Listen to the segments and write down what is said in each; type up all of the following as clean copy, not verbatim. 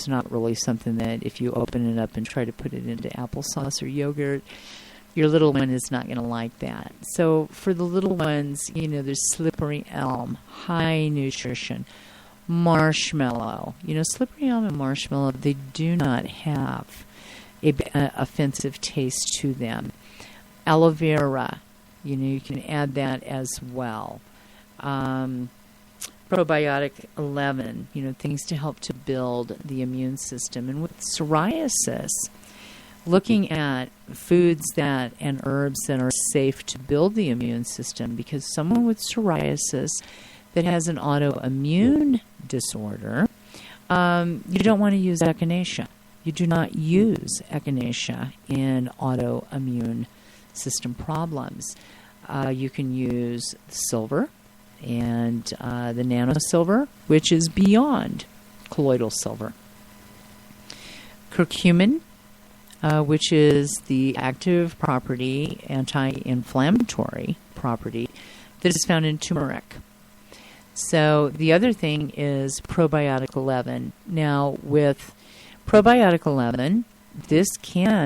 it's not really something that if you open it up and try to put it into applesauce or yogurt, your little one is not going to like that. So for the little ones, there's slippery elm, high nutrition, marshmallow. Slippery elm and marshmallow, they do not have a offensive taste to them. Aloe vera, you can add that as well. Probiotic 11, things to help to build the immune system. And with psoriasis, looking at foods and herbs that are safe to build the immune system, because someone with psoriasis that has an autoimmune disorder, you don't want to use echinacea. You do not use echinacea in autoimmune system problems. You can use silver and the nano silver, which is beyond colloidal silver. Curcumin, which is the active property, anti-inflammatory property that is found in turmeric. So the other thing is probiotic 11. Now with probiotic 11,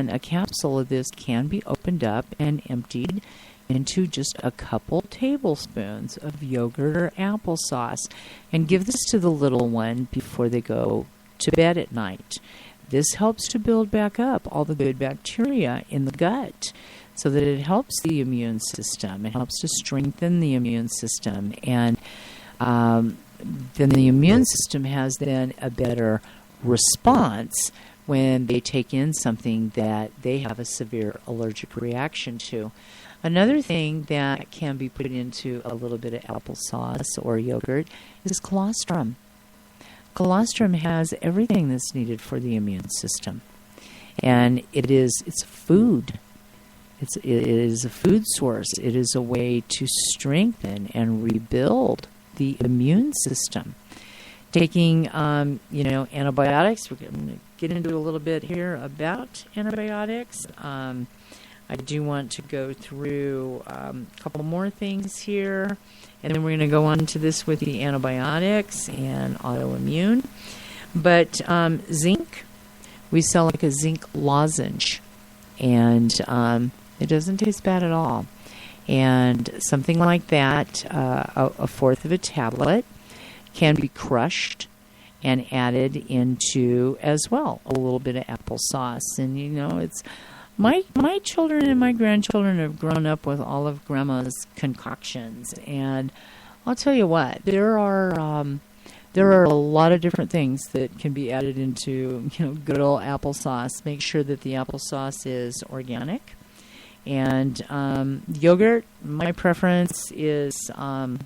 a capsule of this can be opened up and emptied into just a couple tablespoons of yogurt or applesauce, and give this to the little one before they go to bed at night. This helps to build back up all the good bacteria in the gut so that it helps the immune system. It helps to strengthen the immune system, and then the immune system has then a better response when they take in something that they have a severe allergic reaction to. Another thing that can be put into a little bit of applesauce or yogurt is colostrum. Colostrum has everything that's needed for the immune system, and it's food. It is a food source. It is a way to strengthen and rebuild the immune system. Taking, antibiotics. We're going to get into a little bit here about antibiotics. I do want to go through a couple more things here, and then we're going to go on to this with the antibiotics and autoimmune. But zinc, we sell like a zinc lozenge, and it doesn't taste bad at all. And something like that, a fourth of a tablet, can be crushed and added into as well a little bit of applesauce. And it's my children and my grandchildren have grown up with all of Grandma's concoctions, and I'll tell you what, there are a lot of different things that can be added into good old applesauce. Make sure that the applesauce is organic. And yogurt, my preference is a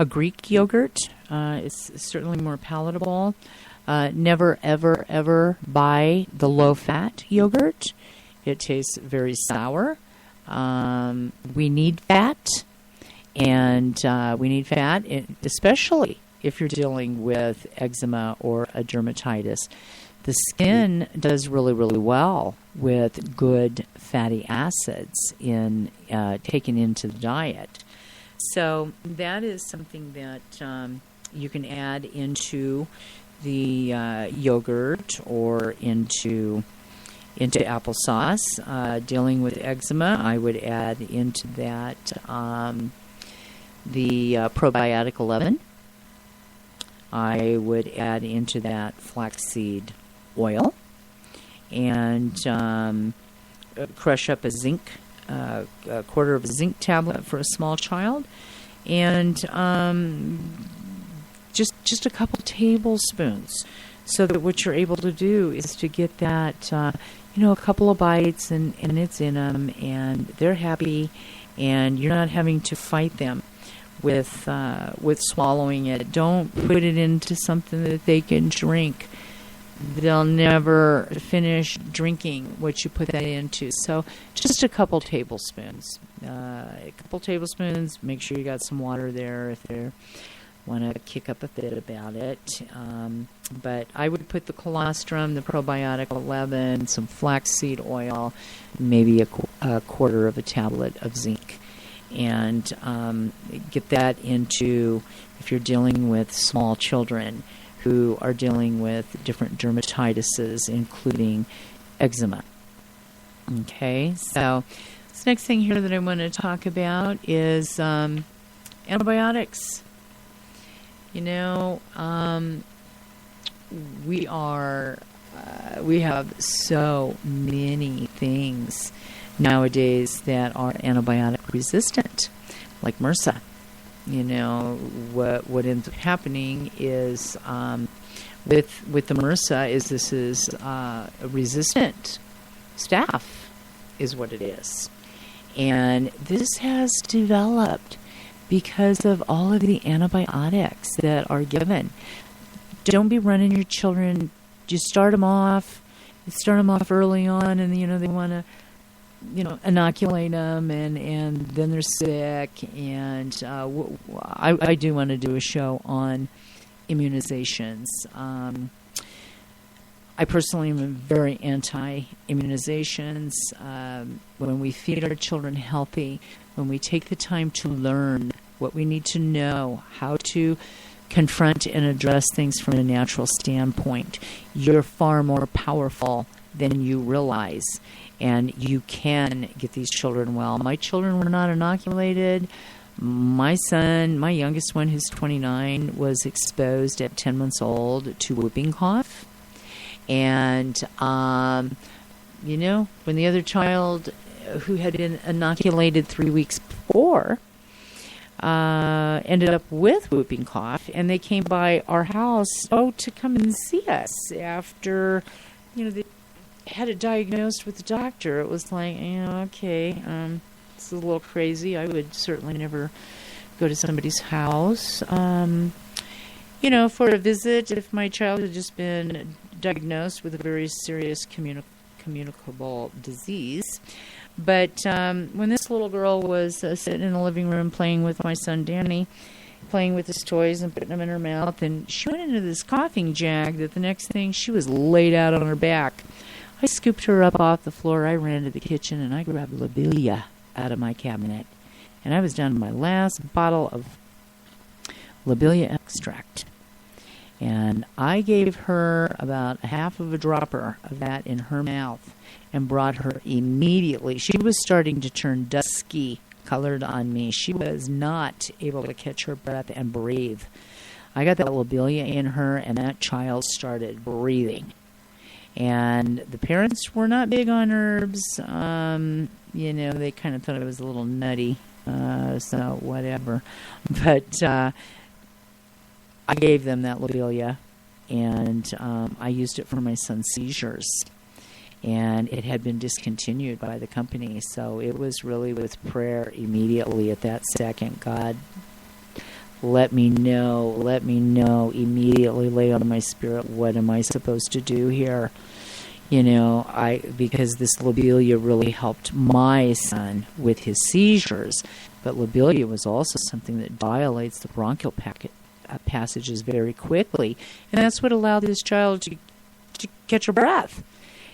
Greek yogurt. It's certainly more palatable. Never, ever, ever buy the low-fat yogurt. It tastes very sour. We need fat, and especially if you're dealing with eczema or a dermatitis. The skin does really, really well with good fatty acids taken into the diet. So that is something that you can add into the yogurt or into applesauce. Dealing with eczema, I would add into that the probiotic 11. I would add into that flaxseed oil, and crush up a quarter of a zinc tablet for a small child, and just a couple tablespoons, so that what you're able to do is to get that a couple of bites and it's in them, and they're happy, and you're not having to fight them with swallowing it. Don't put it into something that they can drink. They'll never finish drinking what you put that into. So just a couple tablespoons. Make sure you got some water there if they want to kick up a fit about it. But I would put the colostrum, the probiotic 11, some flaxseed oil, maybe a quarter of a tablet of zinc. And get that into, if you're dealing with small children who are dealing with different dermatitises, including eczema. Okay, so this next thing here that I want to talk about is antibiotics. You know, we have so many things nowadays that are antibiotic resistant, like MRSA. You know, what ends up happening is with the MRSA is this is resistant staph is what it is. And this has developed because of all of the antibiotics that are given. Don't be running your children. Just start them off early on, and you know they want to, you know, inoculate them, and then they're sick. And I do want to do a show on immunizations. I personally am very anti-immunizations. When we feed our children healthy, when we take the time to learn what we need to know, how to confront and address things from a natural standpoint, you're far more powerful than you realize. And you can get these children well. My children were not inoculated. My son, my youngest one, who's 29, was exposed at 10 months old to whooping cough. And, you know, when the other child who had been inoculated 3 weeks before ended up with whooping cough, and they came by our house, to come and see us after, you know, they had it diagnosed with the doctor. It was like, okay, it's a little crazy. I would certainly never go to somebody's house, you know, for a visit if my child had just been diagnosed with a very serious communicable disease. But when this little girl was sitting in the living room playing with my son Danny, playing with his toys and putting them in her mouth, and she went into this coughing jag that the next thing she was laid out on her back. I scooped her up off the floor. I ran to the kitchen and I grabbed lobelia out of my cabinet. And I was down to my last bottle of lobelia extract. And I gave her about a half of a dropper of that in her mouth and brought her immediately. She was starting to turn dusky colored on me. She was not able to catch her breath and breathe. I got that lobelia in her, and that child started breathing. And the parents were not big on herbs. You know, they kind of thought it was a little nutty, so whatever. But I gave them that lobelia, and I used it for my son's seizures. And it had been discontinued by the company, so it was really with prayer immediately at that second. God, let me know immediately, lay on my spirit, what am I supposed to do here? You know, because this lobelia really helped my son with his seizures, but lobelia was also something that dilates the bronchial passages very quickly, and that's what allowed this child to catch her breath.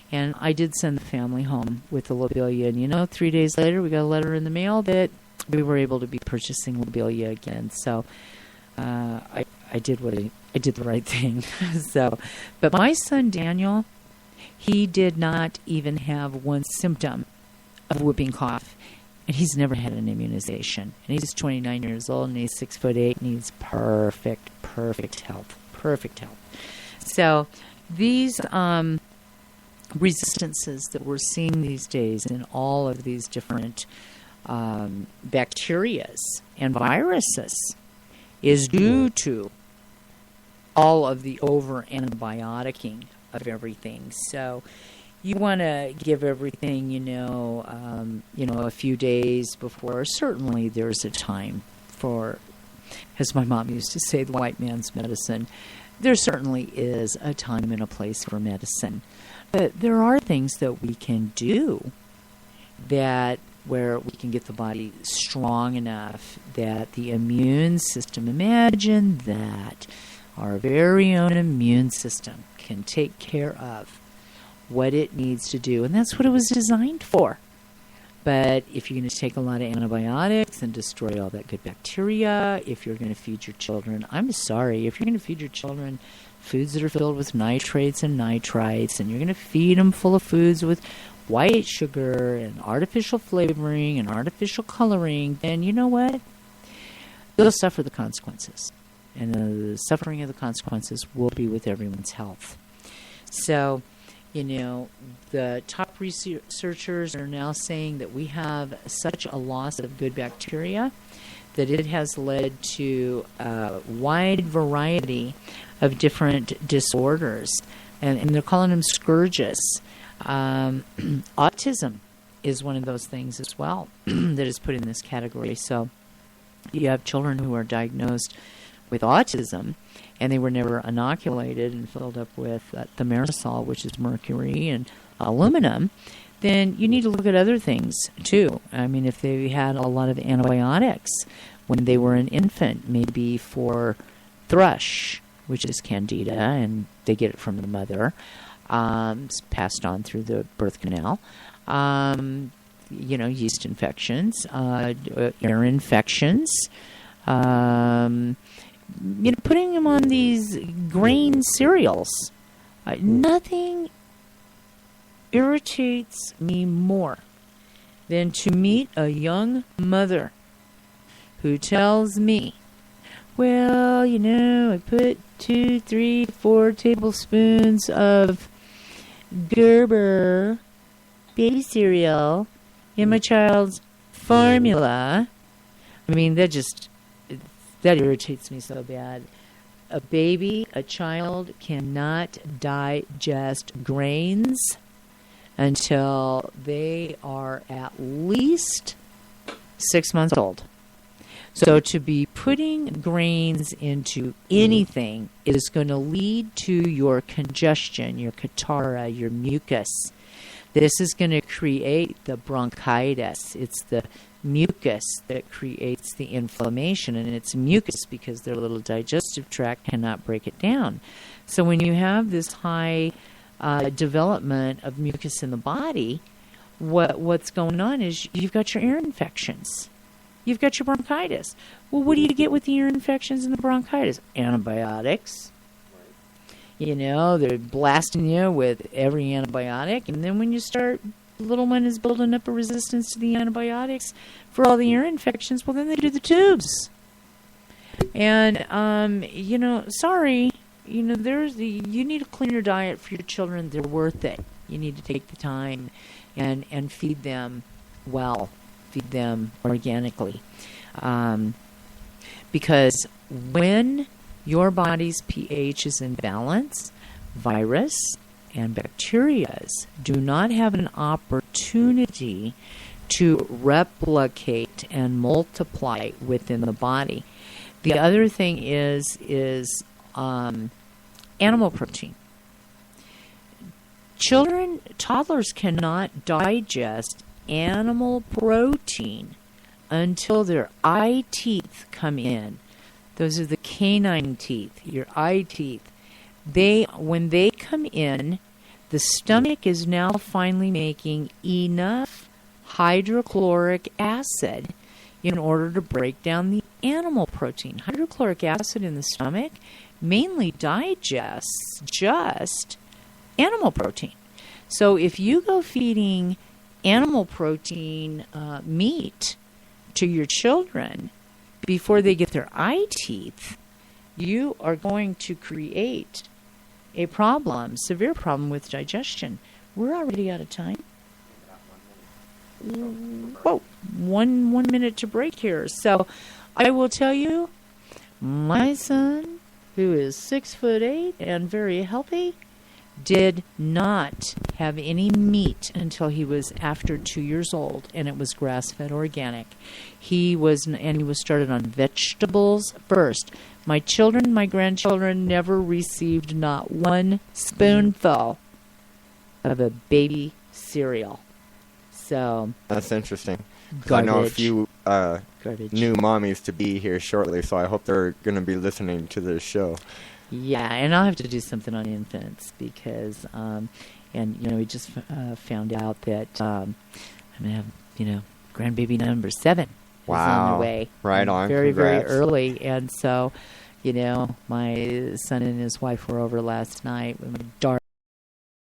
And I did send the family home with the lobelia, and you know, 3 days later we got a letter in the mail that we were able to be purchasing lobelia again. So I did I did the right thing. But my son Daniel, he did not even have one symptom of whooping cough, and he's never had an immunization. And he's 29 years old, and he's 6'8", and he's perfect health. So these resistances that we're seeing these days in all of these different bacterias and viruses is due to all of the over-antibioticing of everything. So you want to give everything, a few days before. Certainly there's a time for, as my mom used to say, the white man's medicine. There certainly is a time and a place for medicine. But there are things that we can do where we can get the body strong enough that the immune system, imagine that our very own immune system can take care of what it needs to do. And that's what it was designed for. But if you're going to take a lot of antibiotics and destroy all that good bacteria, if you're going to feed your children, I'm sorry, if you're going to feed your children foods that are filled with nitrates and nitrites, and you're going to feed them full of foods with white sugar and artificial flavoring and artificial coloring, then you know what? You'll suffer the consequences. And the suffering of the consequences will be with everyone's health. So, the top researchers are now saying that we have such a loss of good bacteria that it has led to a wide variety of different disorders. And they're calling them scourges. Autism is one of those things as well that is put in this category. So you have children who are diagnosed with autism, and they were never inoculated and filled up with thimerosal, which is mercury and aluminum, then you need to look at other things too. I mean, if they had a lot of antibiotics when they were an infant, maybe for thrush, which is candida, and they get it from the mother, it's passed on through the birth canal. Yeast infections, ear infections, putting them on these grain cereals. Nothing irritates me more than to meet a young mother who tells me, well, I put 2, 3, 4 tablespoons of Gerber baby cereal in my child's formula. I mean, that irritates me so bad. A child cannot digest grains until they are at least 6 months old. So to be putting grains into anything is going to lead to your congestion, your catarrh, your mucus. This is going to create the bronchitis. It's the mucus that creates the inflammation, and it's mucus because their little digestive tract cannot break it down. So when you have this high development of mucus in the body, what's going on is you've got your ear infections. You've got your bronchitis. Well, what do you get with the ear infections and the bronchitis? Antibiotics. They're blasting you with every antibiotic. And then when you start, the little one is building up a resistance to the antibiotics for all the ear infections. Well, then they do the tubes. And, sorry, you need to clean your diet for your children. They're worth it. You need to take the time and feed them well. Feed them organically. Because when your body's pH is in balance, virus and bacteria do not have an opportunity to replicate and multiply within the body. The other thing is animal protein. Toddlers cannot digest animal protein until their eye teeth come in. Those are the canine teeth, your eye teeth. When they come in, the stomach is now finally making enough hydrochloric acid in order to break down the animal protein. Hydrochloric acid in the stomach mainly digests just animal protein. So if you go feeding animal protein meat to your children before they get their eye teeth, you are going to create a severe problem with digestion. We're already out of time. Whoa, one minute to break here. So I will tell you, my son, who is 6'8" and very healthy, did not have any meat until he was after 2 years old, and it was grass-fed organic. He was started on vegetables first. My grandchildren never received not one spoonful of a baby cereal. So that's interesting. Garbage. I know a few new mommies to be here shortly, so I hope they're going to be listening to this show. Yeah, and I'll have to do something on infants because, we just found out that I'm going to have, grandbaby number 7 is on the way. Right on. Very, Congrats. very early. And so, You know, my son and his wife were over last night with my daughter.